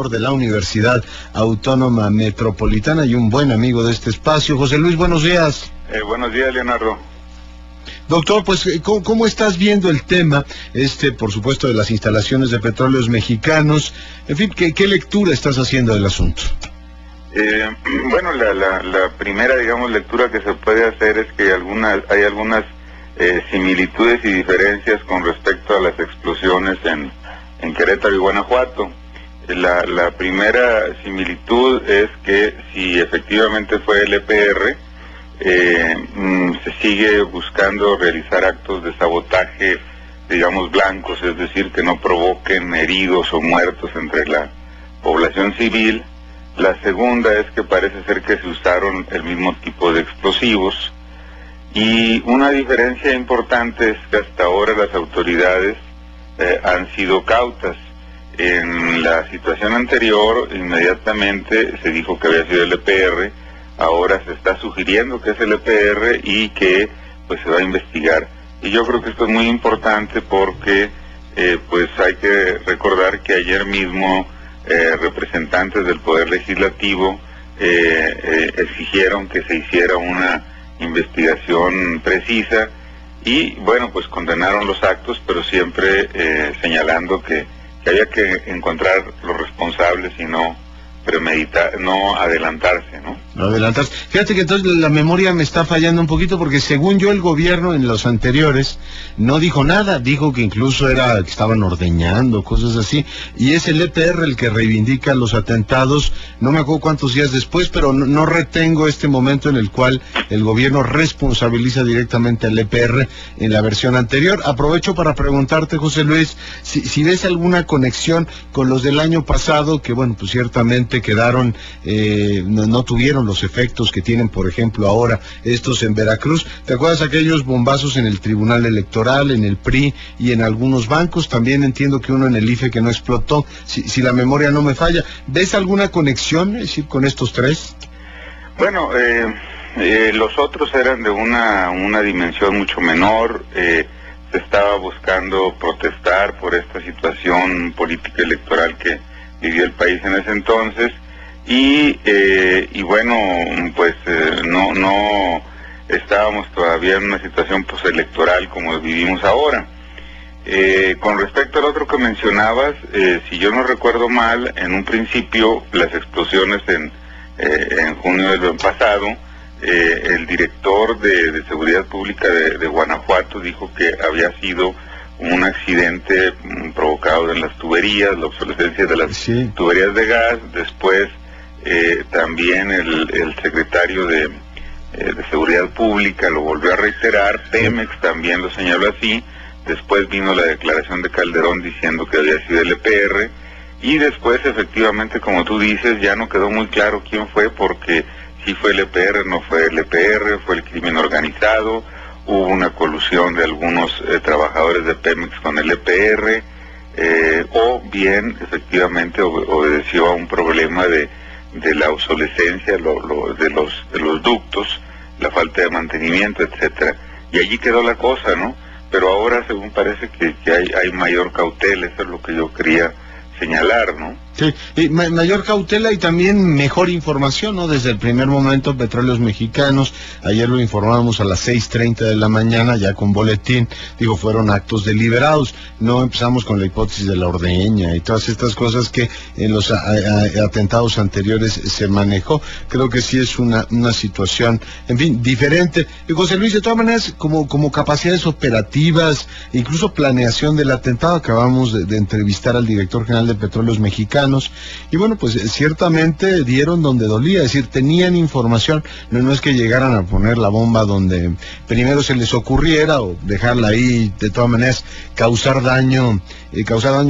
rector de la Universidad Autónoma Metropolitana y un buen amigo de este espacio. José Luis, buenos días. Buenos días, Leonardo. Doctor, pues, ¿cómo estás viendo el tema, por supuesto, de las instalaciones de Petróleos Mexicanos? En fin, ¿qué lectura estás haciendo del asunto? Bueno, la primera, digamos, lectura que se puede hacer es que hay algunas similitudes y diferencias con respecto a las explosiones en Querétaro y Guanajuato. La primera similitud es que si efectivamente fue el EPR, se sigue buscando realizar actos de sabotaje, digamos, blancos, es decir, que no provoquen heridos o muertos entre la población civil. La segunda es que parece ser que se usaron el mismo tipo de explosivos, y una diferencia importante es que hasta ahora las autoridades han sido cautas. En la situación anterior, inmediatamente se dijo que había sido el EPR. Ahora se está sugiriendo que es el EPR y que pues se va a investigar. Y yo creo que esto es muy importante porque pues hay que recordar que ayer mismo representantes del Poder Legislativo exigieron que se hiciera una investigación precisa y bueno, pues condenaron los actos, pero siempre señalando que había que encontrar los responsables y no premeditar, no adelantarse, ¿no? No adelantarse. Fíjate que entonces la memoria me está fallando un poquito, porque según yo el gobierno en los anteriores no dijo nada, dijo que incluso que estaban ordeñando, cosas así, y es el EPR el que reivindica los atentados, no me acuerdo cuántos días después, pero no retengo este momento en el cual el gobierno responsabiliza directamente al EPR en la versión anterior. Aprovecho para preguntarte, José Luis, si ves alguna conexión con los del año pasado, que bueno, pues ciertamente quedaron, no tuvieron los efectos que tienen, por ejemplo, ahora estos en Veracruz. ¿Te acuerdas aquellos bombazos en el Tribunal Electoral, en el PRI y en algunos bancos? También entiendo que uno en el IFE que no explotó, si la memoria no me falla. ¿Ves alguna conexión, es decir, con estos tres? Bueno, los otros eran de una dimensión mucho menor. Se estaba buscando protestar por esta situación política electoral que vivió el país en ese entonces, y bueno, pues no estábamos todavía en una situación postelectoral como vivimos ahora. Con respecto al otro que mencionabas, si yo no recuerdo mal, en un principio las explosiones en junio del año pasado, el director de Seguridad Pública de Guanajuato dijo que había sido un accidente provocado en las tuberías, la obsolescencia de las tuberías de gas. Después también el secretario de Seguridad Pública lo volvió a reiterar, Pemex también lo señaló así. Después vino la declaración de Calderón diciendo que había sido el EPR, y después efectivamente, como tú dices, ya no quedó muy claro quién fue, porque si fue el EPR, no fue el EPR, fue el crimen organizado. Hubo una colusión de algunos trabajadores de Pemex con el EPR, o bien efectivamente obedeció a un problema de la obsolescencia de los ductos, la falta de mantenimiento, etcétera. Y allí quedó la cosa, ¿no? Pero ahora, según parece que hay mayor cautela, eso es lo que yo quería señalar, ¿no? Sí, y mayor cautela y también mejor información, ¿no? Desde el primer momento, Petróleos Mexicanos, ayer lo informábamos a las 6:30 de la mañana, ya con boletín, fueron actos deliberados, no empezamos con la hipótesis de la ordeña y todas estas cosas que en los atentados anteriores se manejó. Creo que sí es una situación, en fin, diferente. Y José Luis, de todas maneras, como capacidades operativas, incluso planeación del atentado, acabamos de entrevistar al director general de Petróleos Mexicanos, y bueno, pues ciertamente dieron donde dolía, es decir, tenían información, no es que llegaran a poner la bomba donde primero se les ocurriera o dejarla ahí, de todas maneras causar daño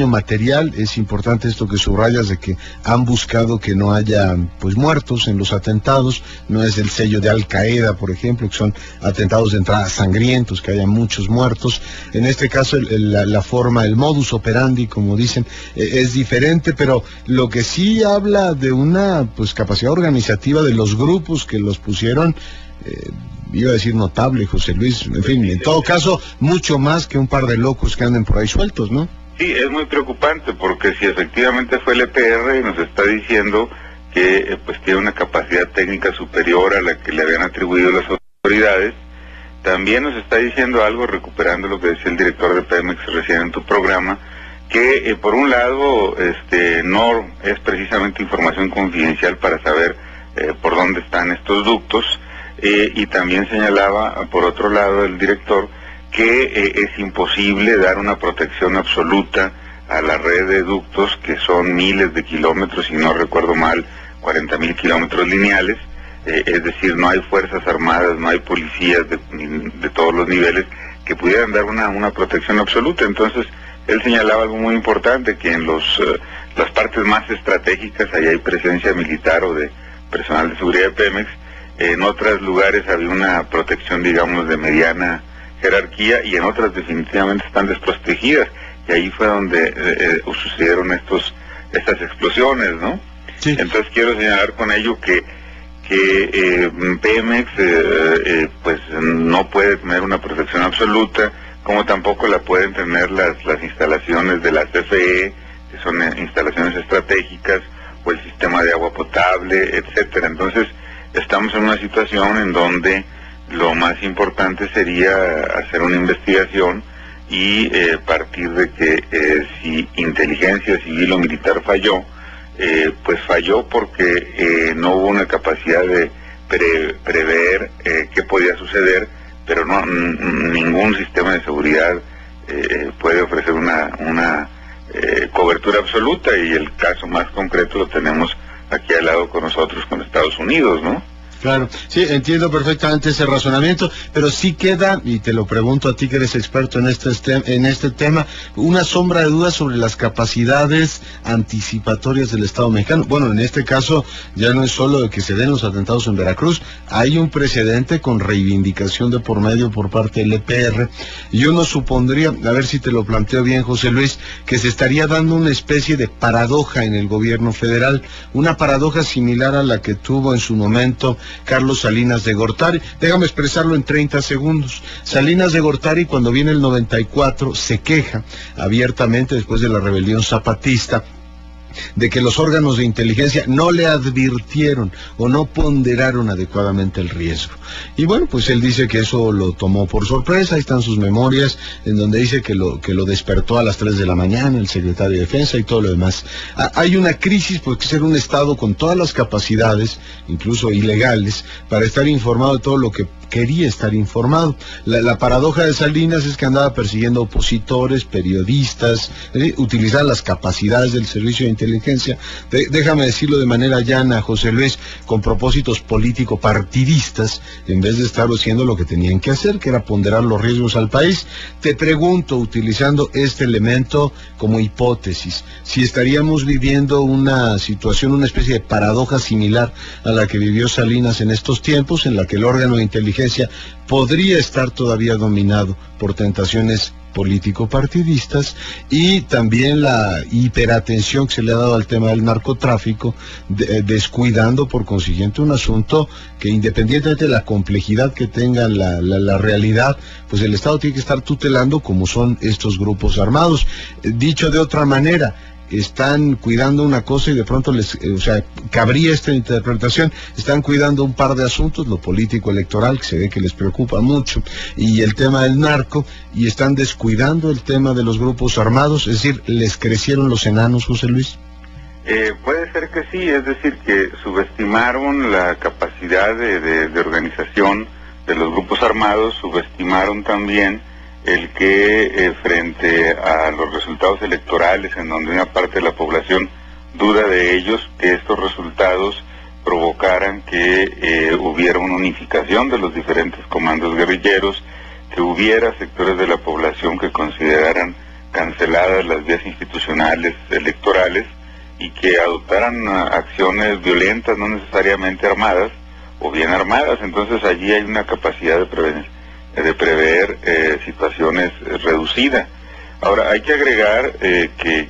material. Es importante esto que subrayas, de que han buscado que no haya pues muertos en los atentados, no es el sello de Al Qaeda, por ejemplo, que son atentados de entrada sangrientos, que haya muchos muertos. En este caso la forma, el modus operandi, como dicen, es diferente, pero lo que sí habla de una pues capacidad organizativa de los grupos que los pusieron, iba a decir notable, José Luis, en fin, en todo caso, mucho más que un par de locos que anden por ahí sueltos, ¿no? Sí, es muy preocupante, porque si efectivamente fue el EPR, nos está diciendo que pues tiene una capacidad técnica superior a la que le habían atribuido las autoridades. También nos está diciendo algo, recuperando lo que decía el director de Pemex recién en tu programa, que por un lado no es precisamente información confidencial para saber por dónde están estos ductos, y también señalaba por otro lado el director que es imposible dar una protección absoluta a la red de ductos, que son miles de kilómetros, si no recuerdo mal, 40,000 kilómetros lineales. Es decir, no hay fuerzas armadas, no hay policías de todos los niveles que pudieran dar una protección absoluta. Entonces, él señalaba algo muy importante, que en las partes más estratégicas, ahí hay presencia militar o de personal de seguridad de Pemex. En otros lugares había una protección, digamos, de mediana jerarquía, y en otras definitivamente están desprotegidas, y ahí fue donde sucedieron estas explosiones, ¿no? Sí. Entonces quiero señalar con ello que Pemex pues no puede tener una protección absoluta, como tampoco la pueden tener las instalaciones de la CFE, que son instalaciones estratégicas, o el sistema de agua potable, etcétera. Entonces estamos en una situación en donde lo más importante sería hacer una investigación y partir de que si inteligencia civil o militar falló, pues falló porque no hubo una capacidad de prever qué podía suceder, pero no ningún sistema de seguridad puede ofrecer una cobertura absoluta, y el caso más concreto lo tenemos aquí al lado con nosotros, con Estados Unidos, ¿no? Claro, sí, entiendo perfectamente ese razonamiento, pero sí queda, y te lo pregunto a ti que eres experto en este tema, una sombra de dudas sobre las capacidades anticipatorias del Estado mexicano. Bueno, en este caso ya no es solo de que se den los atentados en Veracruz, hay un precedente con reivindicación de por medio por parte del EPR, y uno supondría, a ver si te lo planteo bien, José Luis, que se estaría dando una especie de paradoja en el gobierno federal, una paradoja similar a la que tuvo en su momento Carlos Salinas de Gortari. Déjame expresarlo en 30 segundos. Salinas de Gortari, cuando viene el 94, se queja abiertamente, después de la rebelión zapatista, de que los órganos de inteligencia no le advirtieron o no ponderaron adecuadamente el riesgo. Y bueno, pues él dice que eso lo tomó por sorpresa. Ahí están sus memorias, en donde dice que lo despertó a las 3 de la mañana el secretario de Defensa y todo lo demás. Hay una crisis, porque ser un Estado con todas las capacidades, incluso ilegales, para estar informado de todo lo que quería estar informado. La paradoja de Salinas es que andaba persiguiendo opositores, periodistas, utilizar las capacidades del servicio de inteligencia, déjame decirlo de manera llana, José Luis, con propósitos político-partidistas, en vez de estar haciendo lo que tenían que hacer, que era ponderar los riesgos al país. Te pregunto, utilizando este elemento como hipótesis, si estaríamos viviendo una situación, una especie de paradoja similar a la que vivió Salinas en estos tiempos, en la que el órgano de inteligencia podría estar todavía dominado por tentaciones político-partidistas, y también la hiperatención que se le ha dado al tema del narcotráfico, descuidando por consiguiente un asunto que, independientemente de la complejidad que tenga la realidad, pues el Estado tiene que estar tutelando, como son estos grupos armados. Dicho de otra manera, están cuidando una cosa y de pronto cabría esta interpretación, están cuidando un par de asuntos, lo político electoral, que se ve que les preocupa mucho, y el tema del narco, y están descuidando el tema de los grupos armados, es decir, ¿les crecieron los enanos, José Luis? Puede ser que sí, es decir, que subestimaron la capacidad de organización de los grupos armados, subestimaron también el que frente a los resultados electorales, en donde una parte de la población duda de ellos, que estos resultados provocaran que hubiera una unificación de los diferentes comandos guerrilleros, que hubiera sectores de la población que consideraran canceladas las vías institucionales electorales y que adoptaran acciones violentas, no necesariamente armadas o bien armadas. Entonces allí hay una capacidad de prever situaciones reducida. Ahora hay que agregar que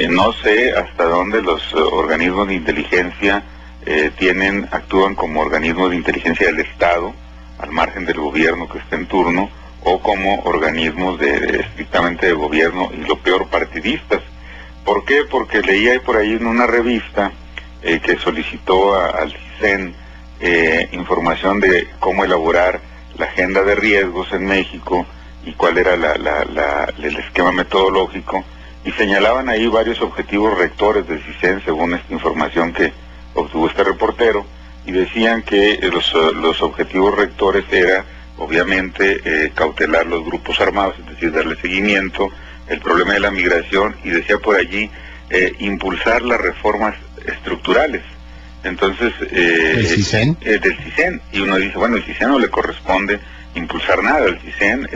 no sé hasta dónde los organismos de inteligencia actúan como organismos de inteligencia del Estado, al margen del gobierno que esté en turno, o como organismos estrictamente de gobierno, y lo peor, partidistas. ¿Por qué? Porque leía por ahí en una revista que solicitó al CISEN información de cómo elaborar la agenda de riesgos en México y cuál era el esquema metodológico, y señalaban ahí varios objetivos rectores del CISEN según esta información que obtuvo este reportero, y decían que los objetivos rectores era obviamente cautelar los grupos armados, es decir, darle seguimiento, el problema de la migración, y decía por allí impulsar las reformas estructurales. Entonces, ¿del CISEN? Del CISEN, y uno dice, bueno, el CISEN no le corresponde impulsar nada, el CISEN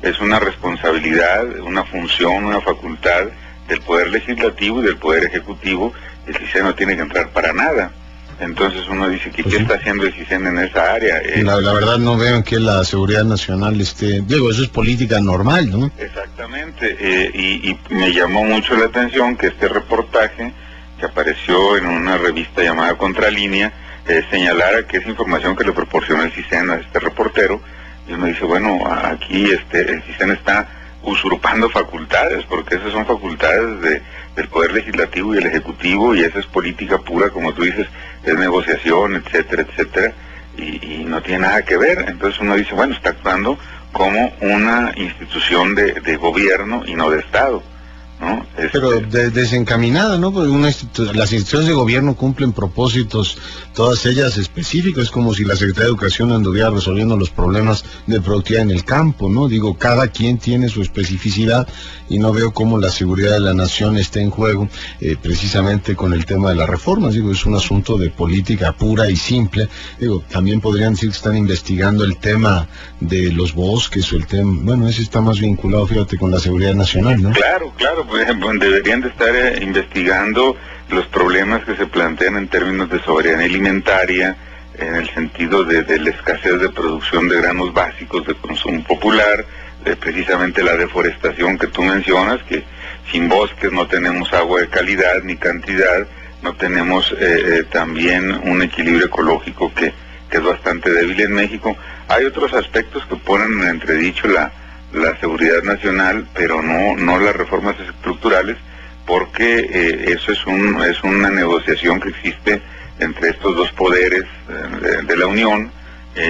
es una responsabilidad, una función, una facultad del Poder Legislativo y del Poder Ejecutivo. El CISEN no tiene que entrar para nada. Entonces uno dice, ¿qué está haciendo el CISEN en esa área? La verdad no veo que la seguridad nacional digo, eso es política normal, ¿no? Exactamente, y me llamó mucho la atención que este reportaje, que apareció en una revista llamada Contralínea, señalara que esa información que le proporcionó el CISEN a este reportero, y uno dice, bueno, aquí el CISEN está usurpando facultades, porque esas son facultades del Poder Legislativo y el Ejecutivo, y esa es política pura, como tú dices, es negociación, etcétera, etcétera, y no tiene nada que ver. Entonces uno dice, bueno, está actuando como una institución de gobierno y no de Estado, ¿no? Pero desencaminada, ¿no? Porque las instituciones de gobierno cumplen propósitos, todas ellas específicos. Es como si la Secretaría de Educación anduviera resolviendo los problemas de productividad en el campo, ¿no? Digo, cada quien tiene su especificidad, y no veo cómo la seguridad de la nación esté en juego, precisamente con el tema de las reformas. Digo, es un asunto de política pura y simple. Digo, también podrían decir que están investigando el tema de los bosques, o el tema, bueno, ese está más vinculado, fíjate, con la seguridad nacional, ¿no? Claro, por ejemplo, deberían de estar investigando los problemas que se plantean en términos de soberanía alimentaria, en el sentido de la escasez de producción de granos básicos de consumo popular, precisamente la deforestación que tú mencionas, que sin bosques no tenemos agua de calidad ni cantidad, no tenemos también un equilibrio ecológico que es bastante débil en México. Hay otros aspectos que ponen en entredicho la seguridad nacional, pero no las reformas estructurales, porque eso es una negociación que existe entre estos dos poderes de la Unión,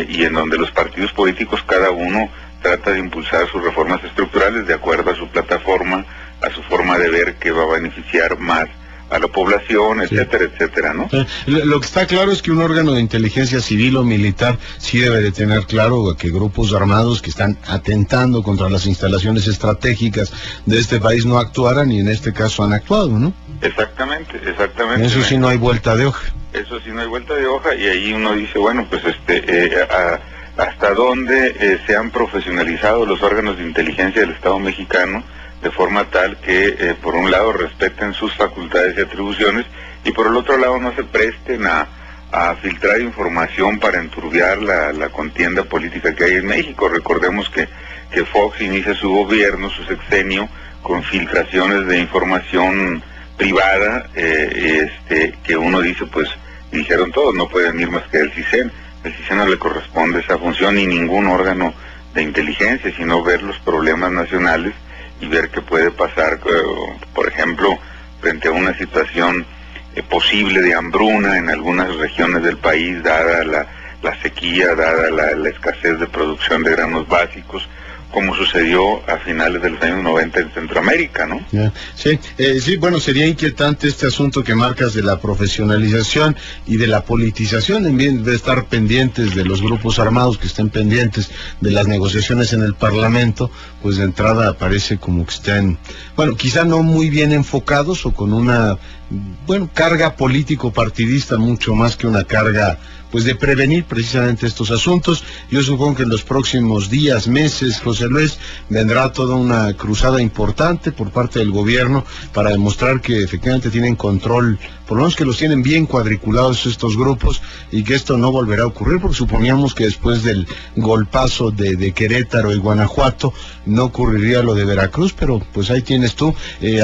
y en donde los partidos políticos cada uno trata de impulsar sus reformas estructurales de acuerdo a su plataforma, a su forma de ver que va a beneficiar más a la población, etcétera, etcétera, ¿no? Lo que está claro es que un órgano de inteligencia civil o militar sí debe de tener claro que grupos armados que están atentando contra las instalaciones estratégicas de este país no actuaran, y en este caso han actuado, ¿no? Exactamente. Eso sí no hay vuelta de hoja. Eso sí no hay vuelta de hoja, y ahí uno dice, bueno, pues hasta dónde se han profesionalizado los órganos de inteligencia del Estado mexicano, de forma tal que por un lado respeten sus facultades y atribuciones, y por el otro lado no se presten a filtrar información para enturbiar la contienda política que hay en México. Recordemos que Fox inicia su gobierno, su sexenio, con filtraciones de información privada, que uno dice, pues dijeron todos, no pueden ir más que el CISEN. El CISEN no le corresponde esa función, ni ningún órgano de inteligencia, sino ver los problemas nacionales y ver qué puede pasar, por ejemplo, frente a una situación posible de hambruna en algunas regiones del país, dada la sequía, dada la escasez de producción de granos básicos, como sucedió a finales de los años 90 en Centroamérica, ¿no? Sí, bueno, sería inquietante este asunto que marcas de la profesionalización y de la politización, en vez de estar pendientes de los grupos armados, que estén pendientes de las negociaciones en el Parlamento, pues de entrada parece como que estén, bueno, quizá no muy bien enfocados, o con una, carga político-partidista mucho más que una carga pues de prevenir precisamente estos asuntos. Yo supongo que en los próximos días, meses, José Luis, vendrá toda una cruzada importante por parte del gobierno para demostrar que efectivamente tienen control, por lo menos que los tienen bien cuadriculados estos grupos, y que esto no volverá a ocurrir, porque suponíamos que después del golpazo de Querétaro y Guanajuato no ocurriría lo de Veracruz, pero pues ahí tienes tú,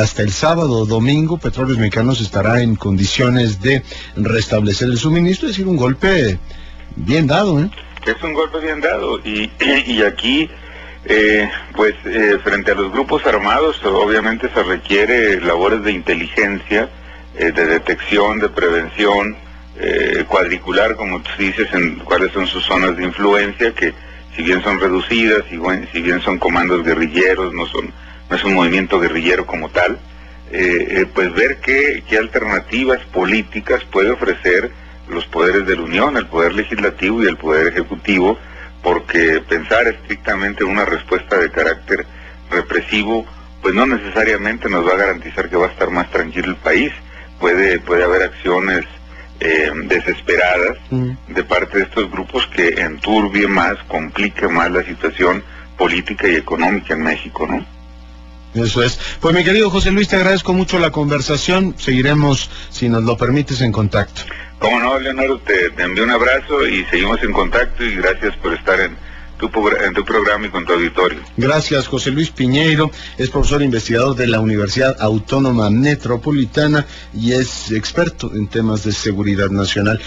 hasta el sábado o domingo Petróleos Mexicanos estará en condiciones de restablecer el suministro, es decir, un golpe bien dado, ¿eh? Es un golpe bien dado, y aquí, frente a los grupos armados, obviamente se requiere labores de inteligencia, de detección, de prevención, cuadricular, como tú dices, en cuáles son sus zonas de influencia, que si bien son reducidas, si bien son comandos guerrilleros, no es un movimiento guerrillero como tal, pues ver qué alternativas políticas puede ofrecer los poderes de la Unión, el Poder Legislativo y el Poder Ejecutivo, porque pensar estrictamente en una respuesta de carácter represivo, pues no necesariamente nos va a garantizar que va a estar más tranquilo el país. Puede haber acciones desesperadas de parte de estos grupos que enturbie más, complique más la situación política y económica en México, ¿no? Eso es. Pues mi querido José Luis, te agradezco mucho la conversación. Seguiremos, si nos lo permites, en contacto. Cómo no, Leonardo, te envío un abrazo y seguimos en contacto, y gracias por estar en tu programa y con tu auditorio. Gracias, José Luis Piñeiro, es profesor investigador de la Universidad Autónoma Metropolitana y es experto en temas de seguridad nacional.